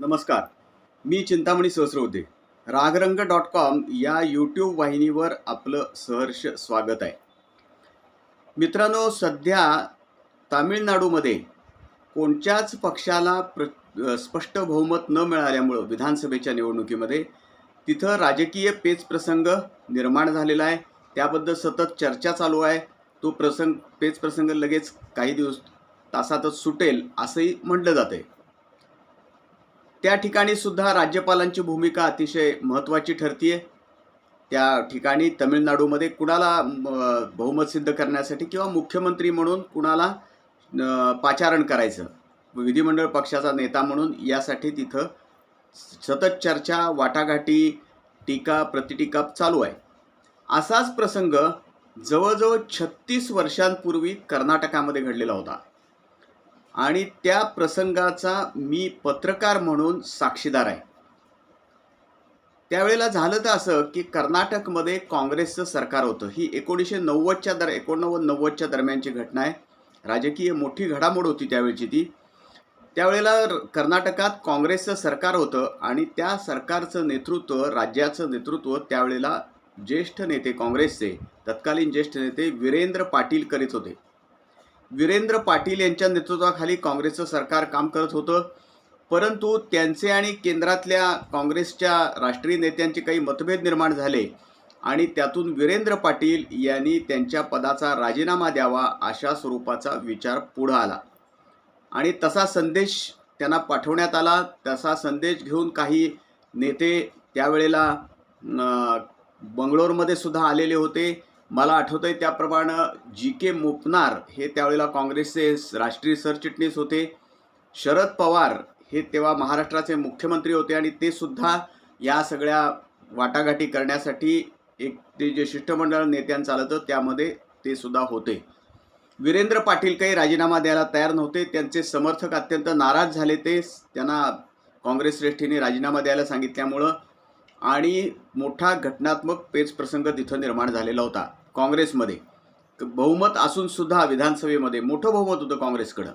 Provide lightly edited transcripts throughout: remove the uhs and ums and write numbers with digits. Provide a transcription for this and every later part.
नमस्कार. मी चिंतामणी सहस्रबुद्धे. रागरंग.com या यूट्यूब वाहिनीवर आपलं सहर्ष स्वागत आहे. मित्रांनो, सध्या तामिळनाडूमध्ये कोणत्याच पक्षाला स्पष्ट बहुमत न मिळाल्यामुळं विधानसभेच्या निवडणुकीमध्ये तिथं राजकीय पेचप्रसंग निर्माण झालेला आहे. त्याबद्दल सतत चर्चा चालू आहे. तो पेचप्रसंग लगेच काही तासातच सुटेल असंही म्हटलं जाते. त्या ठिकाणी सुद्धा राज्यपालांची भूमिका अतिशय महत्त्वाची ठरते. त्या ठिकाणी तमिळनाडूमध्ये कुणाला बहुमत सिद्ध करण्यासाठी किंवा मुख्यमंत्री म्हणून कुणाला पाचारण करायचं, विधिमंडळ पक्षाचा नेता म्हणून, यासाठी तिथं सतत चर्चा, वाटाघाटी, टीका प्रतिटीका चालू आहे. असाच प्रसंग जवळजवळ 36 वर्षांपूर्वी कर्नाटकामध्ये घडलेला होता आणि त्या प्रसंगाचा मी पत्रकार म्हणून साक्षीदार आहे. त्यावेळेला झालं तर असं की कर्नाटकमध्ये काँग्रेसचं सरकार होतं. ही 1989-90च्या दरम्यानची घटना आहे. राजकीय मोठी घडामोड होती त्यावेळची ती. त्यावेळेला कर्नाटकात काँग्रेसचं सरकार होतं आणि त्या सरकारचं नेतृत्व, राज्याचं नेतृत्व त्यावेळेला ज्येष्ठ नेते, काँग्रेसचे तत्कालीन ज्येष्ठ नेते वीरेंद्र पाटील करीत होते. वीरेंद्र पाटील यांच्या नेतृत्वाखाली काँग्रेसचं सरकार काम करत होतं. परंतु त्यांचे आणि केंद्रातल्या काँग्रेसच्या राष्ट्रीय नेत्यांचे काही मतभेद निर्माण झाले आणि त्यातून वीरेंद्र पाटील यांनी त्यांच्या पदाचा राजीनामा द्यावा अशा स्वरूपाचा विचार पुढं आला आणि तसा संदेश त्यांना पाठवण्यात आला. तसा संदेश घेऊन काही नेते त्यावेळेला बंगलोरमध्ये सुद्धा आलेले होते. मला आठवतं आहे त्याप्रमाणे जी.के. मूपनार हे त्यावेळेला काँग्रेसचे राष्ट्रीय सरचिटणीस होते. शरद पवार हे तेव्हा महाराष्ट्राचे मुख्यमंत्री होते आणि ते सुद्धा या सगळ्या वाटाघाटी करण्यासाठी एक ते जे शिष्टमंडळ नेत्यांचं आलं होतं त्यामध्ये ते सुद्धा होते. वीरेंद्र पाटील काही राजीनामा द्यायला तयार नव्हते. त्यांचे समर्थक अत्यंत नाराज झाले. त्यांना काँग्रेस श्रेष्ठीने राजीनामा द्यायला सांगितल्यामुळं आणि मोठा घटनात्मक पेचप्रसंग तिथं निर्माण झालेला होता. काँग्रेसमध्ये बहुमत असून सुद्धा विधानसभेमध्ये मोठं बहुमत होतं काँग्रेसकडं.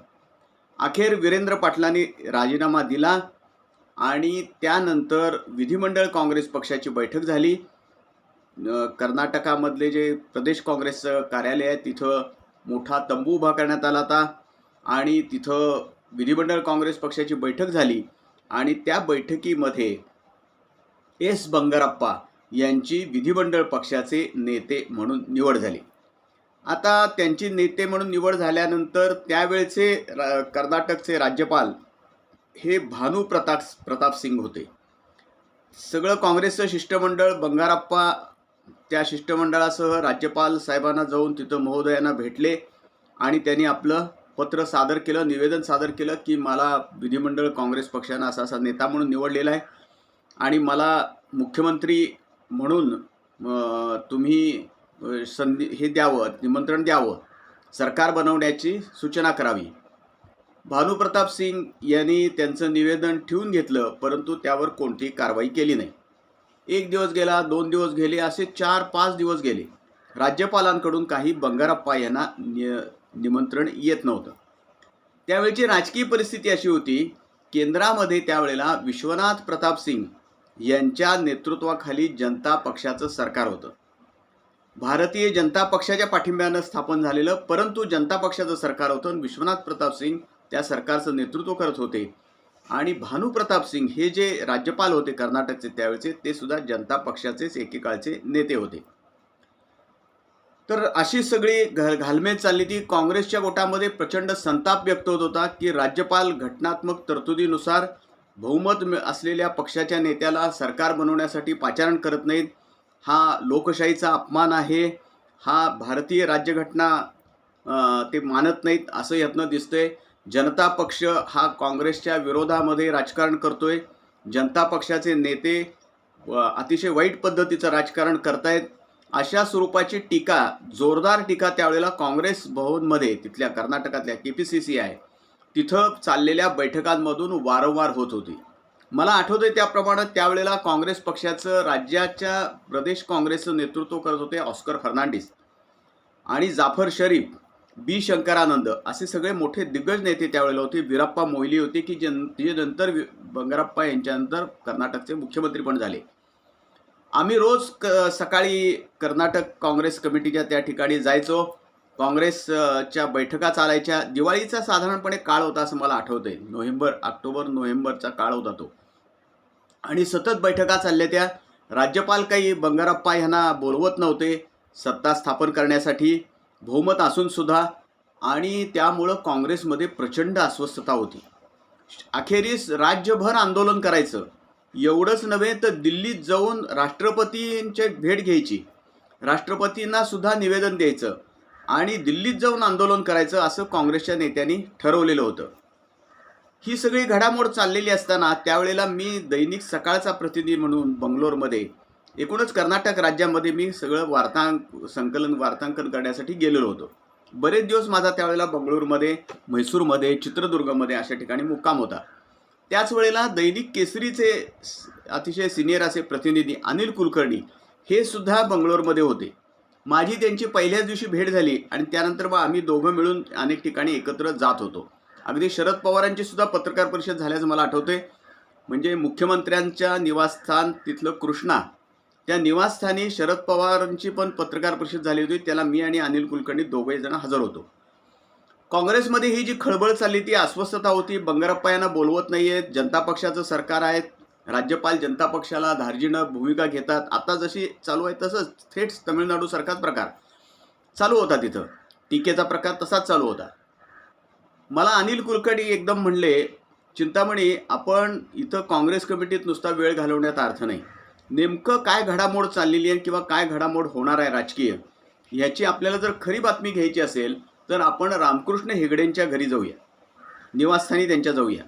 अखेर वीरेंद्र पाटलांनी राजीनामा दिला आणि त्यानंतर विधिमंडळ काँग्रेस पक्षाची बैठक झाली. कर्नाटकामधले जे प्रदेश काँग्रेसचं कार्यालय आहे तिथं मोठा तंबू उभा करण्यात आला होता आणि तिथं विधिमंडळ काँग्रेस पक्षाची बैठक झाली आणि त्या बैठकीमध्ये एस बंगारप्पा यांची विधिमंडळ पक्षाचे नेते म्हणून निवड झाली. आता त्यांची नेते म्हणून निवड झाल्यानंतर त्यावेळचे कर्नाटकचे राज्यपाल हे भानू प्रताप सिंग होते. सगळं काँग्रेसचं शिष्टमंडळ, बंगारप्पा त्या शिष्टमंडळासह राज्यपाल साहेबांना जाऊन तिथं महोदयांना भेटले आणि त्यांनी आपलं पत्र सादर केलं, निवेदन सादर केलं की मला विधिमंडळ काँग्रेस पक्षानं असा नेता म्हणून निवडलेला आहे आणि मला मुख्यमंत्री म्हणून तुम्ही हे द्यावं, निमंत्रण द्यावं, सरकार बनवण्याची सूचना करावी. भानू प्रताप सिंग यांनी त्यांचं निवेदन ठेवून घेतलं, परंतु त्यावर कोणतीही कारवाई केली नाही. 1 दिवस गेला, 2 दिवस गेले, असे 4-5 दिवस गेले. राज्यपालांकडून काही बंगारप्पा यांना निमंत्रण येत नव्हतं. त्यावेळची राजकीय परिस्थिती अशी होती, केंद्रामध्ये त्यावेळेला विश्वनाथ प्रताप सिंग यांच्या नेतृत्वाखाली जनता पक्षाचं सरकार होतं. भारतीय जनता पक्षाच्या पाठिंब्यानं स्थापन झालेलं, परंतु जनता पक्षाचं सरकार होतं आणि विश्वनाथ प्रताप सिंग त्या सरकारचं नेतृत्व करत होते आणि भानू प्रताप सिंग हे जे राज्यपाल होते कर्नाटकचे त्यावेळेचे, ते सुद्धा जनता पक्षाचेच एकेकाळचे नेते होते. तर अशी सगळी घालमेल चालली ती. काँग्रेसच्या गोटामध्ये प्रचंड संताप व्यक्त होत होता की राज्यपाल घटनात्मक तरतुदीनुसार बहुमत असलेल्या पक्षाच्या नेत्याला सरकार बनवण्यासाठी पाचारण करत नाहीत. हा लोकशाहीचा अपमान आहे. हा भारतीय राज्यघटना ते मानत नाहीत असं यातनं दिसतंय. जनता पक्ष हा काँग्रेसच्या विरोधामध्ये राजकारण करतोय. जनता पक्षाचे नेते अतिशय वाईट पद्धतीचं राजकारण करतायत. अशा स्वरूपाची टीका, जोरदार टीका त्यावेळेला काँग्रेस भवनमध्ये, तिथल्या कर्नाटकातल्या KPCC आहे तिथं चाललेल्या बैठकांमधून वारंवार होत होती. मला आठवतंय त्याप्रमाणे त्यावेळेला काँग्रेस पक्षाचं राज्याच्या प्रदेश काँग्रेसचं नेतृत्व करत होते ऑस्कर फर्नांडिस आणि जाफर शरीफ बी शंकरानंद असे सगळे मोठे दिग्गज नेते त्यावेळेला होते. वीरप्पा मोईली होते की जे नंतर बंगारप्पा यांच्यानंतर कर्नाटकचे मुख्यमंत्री पण झाले. आम्ही रोज सकाळी कर्नाटक काँग्रेस कमिटीच्या त्या ठिकाणी जायचो. काँग्रेसच्या बैठका चालायच्या. दिवाळीचा साधारणपणे काळ होता असं मला आठवतंय. ऑक्टोबर नोव्हेंबरचा काळ होता तो. आणि सतत बैठका चालल्या त्या. राज्यपाल काही बंगारप्पा यांना बोलवत नव्हते सत्ता स्थापन करण्यासाठी, बहुमत असून सुद्धा. आणि त्यामुळं काँग्रेसमध्ये प्रचंड अस्वस्थता होती. अखेरीस राज्यभर आंदोलन करायचं. एवढंच नव्हे तर दिल्लीत जाऊन राष्ट्रपतींची भेट घ्यायची, राष्ट्रपतींना सुद्धा निवेदन द्यायचं आणि दिल्लीत जाऊन आंदोलन करायचं असं काँग्रेसच्या नेत्यांनी ठरवलेलं होतं. ही सगळी घडामोड चाललेली असताना त्यावेळेला मी दैनिक सकाळचा प्रतिनिधी म्हणून बंगलोरमध्ये, एकूणच कर्नाटक राज्यामध्ये मी सगळं वार्तांकन करण्यासाठी गेलेलो होतो. बरेच दिवस माझा त्यावेळेला बंगळूरमध्ये, म्हैसूरमध्ये, चित्रदुर्गमध्ये अशा ठिकाणी मुक्काम होता. त्याच वेळेला दैनिक केसरीचे अतिशय सिनियर असे प्रतिनिधी अनिल कुलकर्णी हे सुद्धा बंगलोरमध्ये होते. माझी त्यांची पहिल्याच दिवशी भेट झाली आणि त्यानंतर मग आम्ही दोघं मिळून अनेक ठिकाणी एकत्र जात होतो. अगदी शरद पवारांची सुद्धा पत्रकार परिषद झाल्याचं मला आठवते. म्हणजे मुख्यमंत्र्यांच्या निवासस्थान तिथलं कृष्णा, त्या निवासस्थानी शरद पवारांची पण पत्रकार परिषद झाली होती. त्याला मी आणि अनिल कुलकर्णी दोघे जण हजर होतो. काँग्रेसमध्ये ही जी खळबळ चालली ती अस्वस्थता होती. बंगारप्पा यांना बोलवत नाही आहेत, जनता पक्षाचं सरकार आहे, राज्यपाल जनता पक्षाला धार्जिनं भूमिका घेतात. आता जशी चालू आहे तसंच थेट तमिळनाडू सारखाच प्रकार चालू होता. तिथं टीकेचा प्रकार तसाच चालू होता. मला अनिल कुलकर्णी एकदम म्हणले, चिंतामणी आपण इथं काँग्रेस कमिटीत नुसता वेळ घालवण्यात अर्थ नाही. नेमकं काय घडामोड चाललेली आहे किंवा काय घडामोड होणार आहे राजकीय, ह्याची आपल्याला जर खरी बातमी घ्यायची असेल तर आपण रामकृष्ण हेगडेंच्या घरी जाऊया, निवासस्थानी त्यांच्या जाऊया.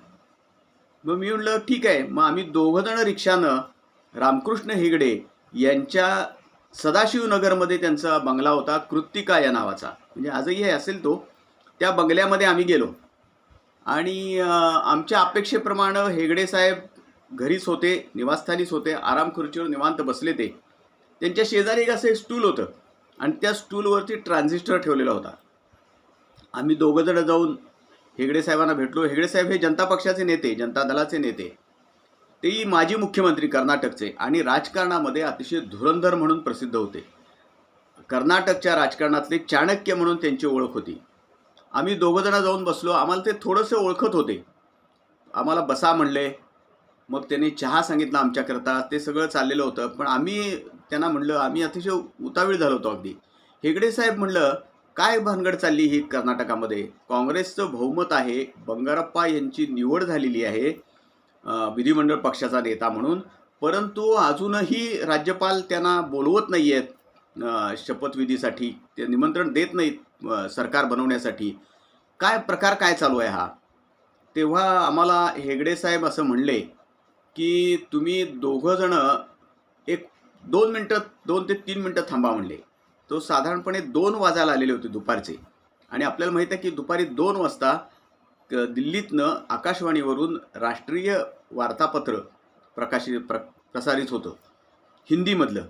मग मी म्हटलं ठीक आहे. मग आम्ही दोघंजणं रिक्षानं रामकृष्ण हेगडे यांच्या सदाशिवनगरमध्ये त्यांचा बंगला होता, कृत्तिका या नावाचा, म्हणजे आजही हे असेल तो. त्या बंगल्यामध्ये आम्ही गेलो आणि आमच्या अपेक्षेप्रमाणे हेगडे साहेब घरीच होते, निवासस्थानीच होते, आराम खुर्चीवर निवांत बसले ते. त्यांच्या शेजारी एक असं स्टूल होतं आणि त्या स्टूलवरती ट्रान्झिस्टर ठेवलेला होता. आम्ही दोघंजणं जाऊन हेगडे साहेबांना भेटलो. हेगडे साहेब हे जनता पक्षाचे नेते, जनता दलाचे नेते, तेही माजी मुख्यमंत्री कर्नाटकचे आणि राजकारणामध्ये अतिशय धुरंधर म्हणून प्रसिद्ध होते. कर्नाटकच्या राजकारणातले चाणक्य म्हणून त्यांची ओळख होती. आम्ही दोघंजणं जाऊन बसलो. आम्हाला ते थोडंसं ओळखत होते. आम्हाला बसा म्हणले. मग त्यांनी चहा सांगितला आमच्याकरता. ते सगळं चाललेलं होतं. पण आम्ही त्यांना म्हणलं, आम्ही अतिशय उतावीळ झालो होतो अगदी. हेगडे साहेब म्हणलं, काय भानगड चालली ही कर्नाटकामध्ये? काँग्रेसचं बहुमत आहे, बंगारप्पा यांची निवड झालेली आहे विधिमंडळ पक्षाचा नेता म्हणून, परंतु अजूनही राज्यपाल त्यांना बोलवत नाही आहेत शपथविधीसाठी, ते निमंत्रण देत नाहीत सरकार बनवण्यासाठी. काय प्रकार काय चालू आहे हा? तेव्हा आम्हाला हेगडे साहेब असं म्हणले की तुम्ही दोघंजणं 2 ते 3 मिनटं थांबा म्हणले. तो साधारणपणे 2 वाजायला आलेले होते दुपारचे. आणि आपल्याला माहीत आहे की दुपारी 2 वाजता दिल्लीतनं आकाशवाणीवरून राष्ट्रीय वार्तापत्र प्रसारित होतं हिंदीमधलं.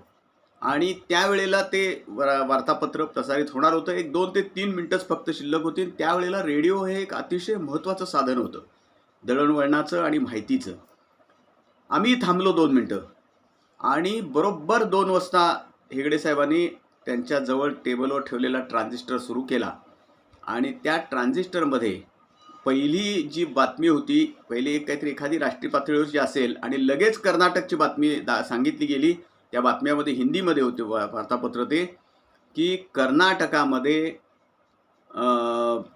आणि त्यावेळेला ते वार्तापत्र प्रसारित होणार होतं. 2 ते 3 मिनटंच फक्त शिल्लक होती. त्यावेळेला रेडिओ हे एक अतिशय महत्त्वाचं साधन होतं दळणवळणाचं आणि माहितीचं. आम्ही थांबलो 2 मिनटं आणि बरोबर 2 वाजता हेगडे साहेबांनी त्यांच्याजवळ टेबलवर ठेवलेला ट्रान्झिस्टर सुरू केला आणि त्या ट्रान्झिस्टरमध्ये पहिली जी बातमी होती, पहिली काहीतरी एखादी राष्ट्रीय पातळीवरची असेल आणि लगेच कर्नाटकची बातमी सांगितली गेली. त्या बातम्यामध्ये हिंदीमध्ये होते वार्तापत्र ते, की कर्नाटकामध्ये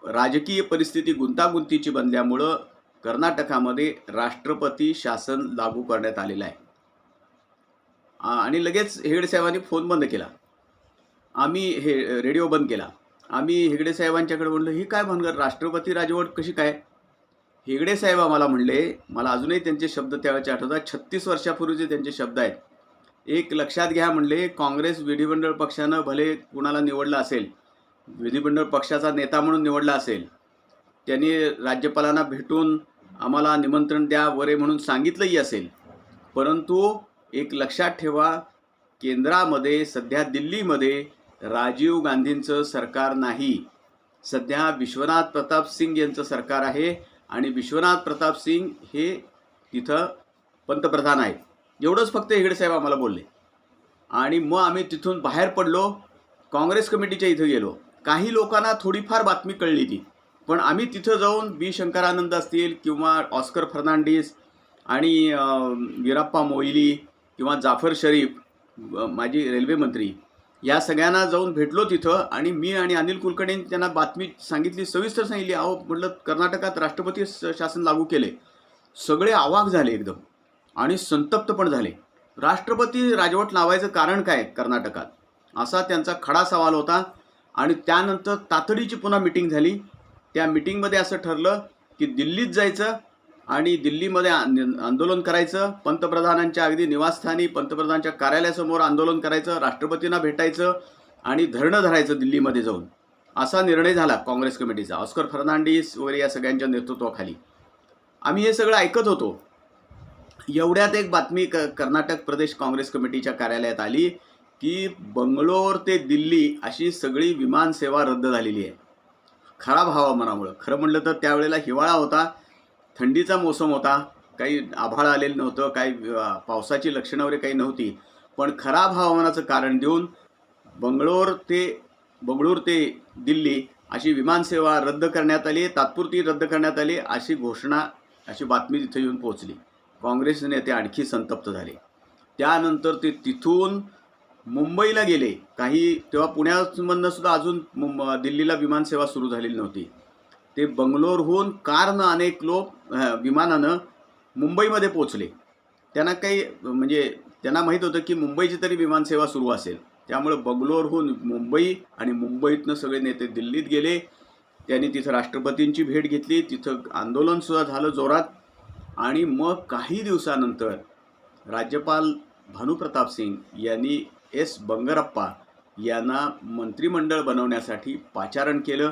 राजकीय परिस्थिती गुंतागुंतीची बनल्यामुळं कर्नाटकामध्ये राष्ट्रपती शासन लागू करण्यात आलेलं आहे. आणि लगेच हेगडे साहेबांनी फोन बंद केला. आम्ही रेडिओ बंद केला. आम्ही हेगडे साहेबांच्याकडे म्हणलं, ही काय भानगड, राष्ट्रपती राजवट कशी काय? हेगडे साहेब आम्हाला म्हणले, मला अजूनही त्यांचे शब्द त्यावेळेचे आठवतात, 36 वर्षापूर्वीचे त्यांचे शब्द आहेत. एक लक्षात घ्या म्हणले, काँग्रेस विधिमंडळ पक्षानं भले कुणाला निवडलं असेल, विधिमंडळ पक्षाचा नेता म्हणून निवडला असेल, त्यांनी राज्यपालांना भेटून आम्हाला निमंत्रण द्या वरे म्हणून सांगितलंही असेल, परंतु एक लक्षात ठेवा, केंद्रामध्ये सध्या दिल्लीमध्ये राजीव गांधींचं सरकार नाही. सध्या विश्वनाथ प्रताप सिंग यांचं सरकार आहे आणि विश्वनाथ प्रताप सिंग हे तिथं पंतप्रधान आहेत. एवढंच फक्त हेगडे साहेब आम्हाला बोलले. आणि मग आम्ही तिथून बाहेर पडलो, काँग्रेस कमिटीच्या इथं गेलो. काही लोकांना थोडीफार बातमी कळली ती, पण आम्ही तिथं जाऊन बी शंकरानंद असतील किंवा ऑस्कर फर्नांडिस आणि वीराप्पा मोईली किंवा जाफर शरीफ माजी रेल्वे मंत्री या सगळ्यांना जाऊन भेटलो तिथं. आणि मी आणि अनिल कुलकर्णींनी त्यांना बातमी सांगितली, सविस्तर सांगितली. अहो म्हटलं, कर्नाटकात राष्ट्रपती शासन लागू केले. सगळे अवाक झाले एकदम आणि संतप्त पण झाले. राष्ट्रपती राजवट लावायचं कारण काय कर्नाटकात, असा त्यांचा खडा सवाल होता. आणि त्यानंतर तातडीची पुन्हा मिटिंग झाली. त्या मिटिंगमध्ये असं ठरलं की दिल्लीत जायचं आणि दिल्लीमध्ये आंदोलन करायचं. पंतप्रधानांच्या अगदी निवासस्थानी पंतप्रधानांच्या कार्यालयासमोर आंदोलन करायचं, राष्ट्रपतींना भेटायचं आणि धरणं धरायचं दिल्लीमध्ये जाऊन. असा निर्णय झाला काँग्रेस कमिटीचा, ऑस्कर फर्नांडिस वगैरे या सगळ्यांच्या नेतृत्वाखाली. आम्ही हे सगळं ऐकत होतो. एवढ्यात एक बातमी कर्नाटक प्रदेश काँग्रेस कमिटीच्या कार्यालयात आली की बंगलोर ते दिल्ली अशी सगळी विमानसेवा रद्द झालेली आहे. खराब हवामानामुळं. खरं म्हटलं तर त्यावेळेला हिवाळा होता, थंडीचा मोसम होता, काही आभाळ आलेलं नव्हतं, काही पावसाची लक्षणं वगैरे काही नव्हती. पण खराब हवामानाचं कारण देऊन बंगळूर ते दिल्ली अशी विमानसेवा रद्द करण्यात आली, तात्पुरती रद्द करण्यात आली अशी घोषणा, अशी बातमी तिथे येऊन पोहोचली. काँग्रेस नेते आणखी संतप्त झाले. त्यानंतर ते तिथून मुंबईला गेले. काही तेव्हा पुण्यामधनं सुद्धा अजून दिल्लीला विमानसेवा सुरू झालेली नव्हती. ते बंगलोरहून कारनं अनेक लोक विमानानं मुंबईमध्ये पोचले. त्यांना काही म्हणजे त्यांना माहीत होतं की मुंबईची तरी विमानसेवा सुरू असेल. त्यामुळे बंगलोरहून मुंबई आणि मुंबईतनं सगळे नेते दिल्लीत गेले. त्यांनी तिथं राष्ट्रपतींची भेट घेतली. तिथं आंदोलनसुद्धा झालं जोरात. आणि मग काही दिवसानंतर राज्यपाल भानुप्रताप सिंग यांनी एस बंगरप्पा यांना मंत्रिमंडळ बनवण्यासाठी पाचारण केलं.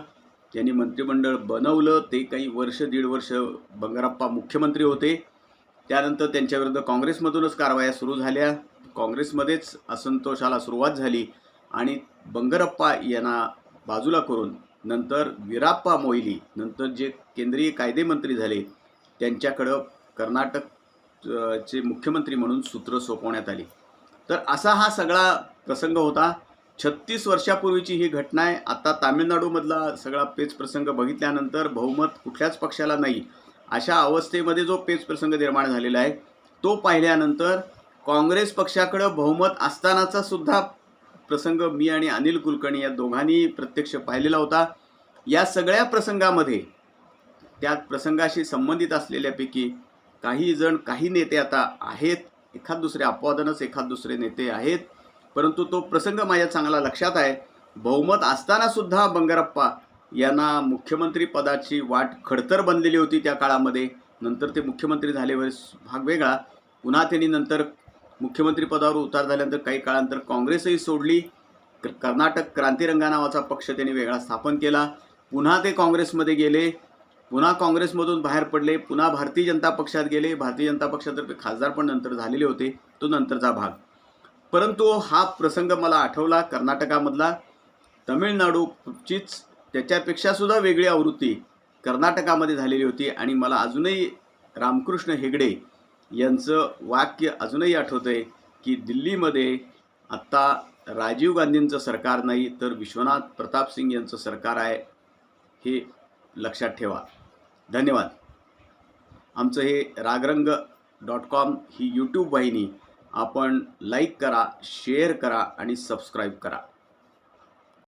त्यांनी मंत्रिमंडळ बनवलं. ते काही वर्ष दीड वर्ष बंगरप्पा मुख्यमंत्री होते. त्यानंतर त्यांच्याविरुद्ध काँग्रेसमधूनच कारवाया सुरू झाल्या. काँग्रेसमध्येच असंतोषाला सुरुवात झाली आणि बंगरप्पा यांना बाजूला करून नंतर वीराप्पा मोईली, नंतर जे केंद्रीय कायदेमंत्री झाले, त्यांच्याकडं कर्नाटकचे मुख्यमंत्री म्हणून सूत्र सोपवण्यात आली. तर असा हा सगळा प्रसंग होता. 36 वर्षापूर्वीची ही घटना आहे. आता तामिळनाडूमधला सगळा पेच प्रसंग बघितल्यानंतर बहुमत कुठल्याच पक्षाला नाही अशा अवस्थेमध्ये जो पेच प्रसंग निर्माण झालेला आहे तो पाहिल्यानंतर काँग्रेस पक्षाकडं बहुमत असतानाचा सुद्धा प्रसंग मी आणि अनिल कुलकर्णी या दोघांनी प्रत्यक्ष पाहिलेला होता. या सगळ्या प्रसंगामध्ये त्या प्रसंगाशी संबंधित असलेल्यापैकी काही जण, काही नेते आता आहेत, एखाद दुसरे अपवादानच एखाद दुसरे नेते आहेत, परंतु तो प्रसंग माझ्या चांगला लक्षात आहे. बहुमत असतानासुद्धा बंगरप्पा यांना मुख्यमंत्री पदाची वाट खडतर बनलेली होती त्या काळामध्ये. नंतर ते मुख्यमंत्री झाल्यावर भाग वेगळा. पुन्हा त्यांनी नंतर मुख्यमंत्री पदावर उतार झाल्यानंतर काही काळानंतर काँग्रेसही सोडली. कर्नाटक क्रांतिरंगा नावाचा पक्ष त्यांनी वेगळा स्थापन केला. पुन्हा ते काँग्रेसमध्ये गेले. पुन्हा काँग्रेसमधून बाहेर पडले. पुन्हा भारतीय जनता पक्षात गेले. भारतीय जनता पक्षातर्फे खासदार पण नंतर झालेले होते. तो नंतरचा भाग. परंतु हा प्रसंग मला आठवला कर्नाटकामधला. तमिळनाडूचीच त्याच्यापेक्षासुद्धा वेगळी आवृत्ती कर्नाटकामध्ये झालेली होती. आणि मला अजूनही रामकृष्ण हेगडे यांचं वाक्य अजूनही आठवतं आहे की दिल्लीमध्ये आत्ता राजीव गांधींचं सरकार नाही तर विश्वनाथ प्रताप सिंग यांचं सरकार आहे, हे लक्षात ठेवा. धन्यवाद. आमचं हे रागरंग.com ही यूट्यूब वाहिनी आपण लाईक करा, शेअर करा आणि सबस्क्राईब करा.